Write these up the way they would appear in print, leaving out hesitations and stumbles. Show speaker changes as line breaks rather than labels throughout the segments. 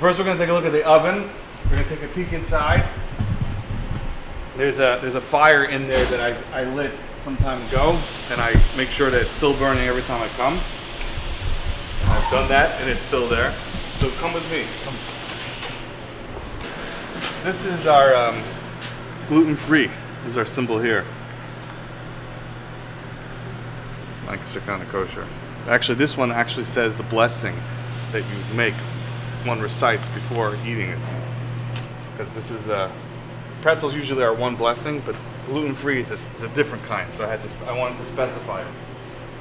first we're going to take a look at the oven. We're going to take a peek inside. There's a fire in there that I lit some time ago, and I make sure that it's still burning every time I come. I've done that, and it's still there. So come with me. Come. This is our gluten-free. This is our symbol here. Kosher. Actually, this one actually says the blessing that you make. One recites before eating it. Because this is pretzels usually are one blessing, but gluten-free is a different kind. So I wanted to specify it.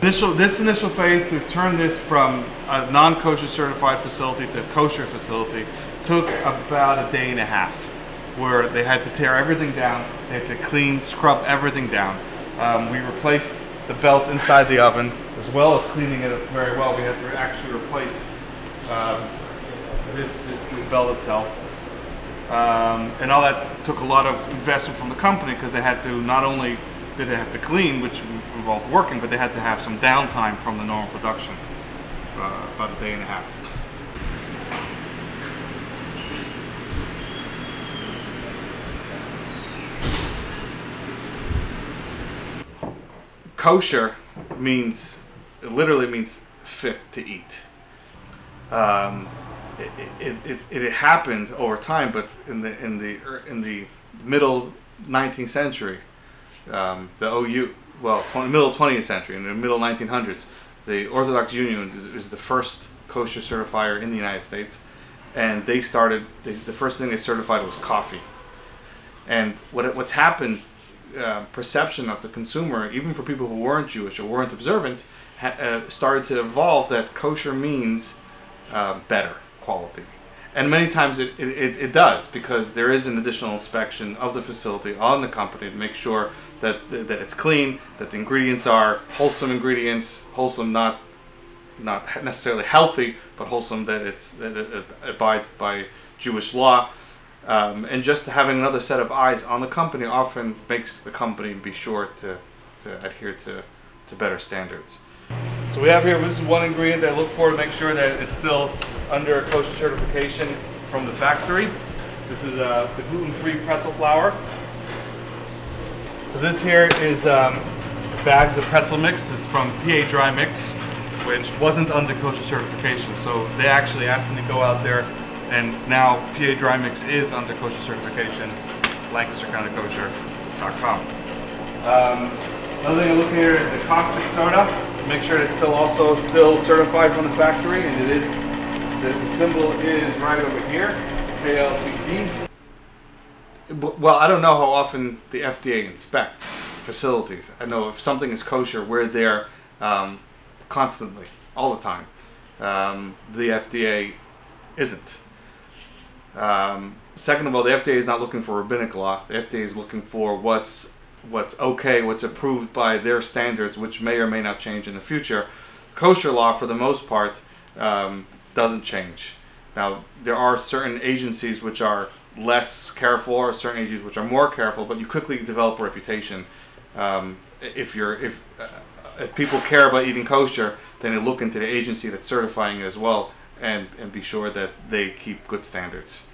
This initial phase to turn this from a non-kosher certified facility to a kosher facility took about a day and a half, where they had to tear everything down, they had to clean, scrub everything down. We replaced the belt inside the oven, as well as cleaning it very well. We had to actually replace this belt itself. And all that took a lot of investment from the company, because they had to, not only did they have to clean, which involved working, but they had to have some downtime from the normal production for about a day and a half. Kosher it literally means fit to eat. It happened over time, but in the middle 19th century, middle 20th century, in the middle 1900s, the Orthodox Union is the first kosher certifier in the United States, and the first thing they certified was coffee. And what's happened, perception of the consumer, even for people who weren't Jewish or weren't observant, started to evolve that kosher means better quality. And many times it does, because there is an additional inspection of the facility on the company to make sure that it's clean, that the ingredients are wholesome ingredients, wholesome, not necessarily healthy, but wholesome, that it abides by Jewish law. And just having another set of eyes on the company often makes the company be sure to adhere to better standards. So we have here, this is one ingredient that I look for to make sure that it's still under kosher certification from the factory. This is the gluten-free pretzel flour. So this here is bags of pretzel mix. It's from PA Dry Mix, which wasn't under kosher certification. So they actually asked me to go out there, and now PA Dry Mix is under kosher certification, LancasterCountyKosher.com. Another thing I look here is the caustic soda. Make sure it's still certified from the factory, and it is. The symbol is right over here, KLPD. Well, I don't know how often the FDA inspects facilities. I know if something is kosher, we're there constantly, all the time. The FDA isn't. Second of all, the FDA is not looking for rabbinic law. The FDA is looking for what's okay, what's approved by their standards, which may or may not change in the future. Kosher law, for the most part, doesn't change. Now, there are certain agencies which are less careful, or certain agencies which are more careful, but you quickly develop a reputation. If people care about eating kosher, then they look into the agency that's certifying it as well, and be sure that they keep good standards.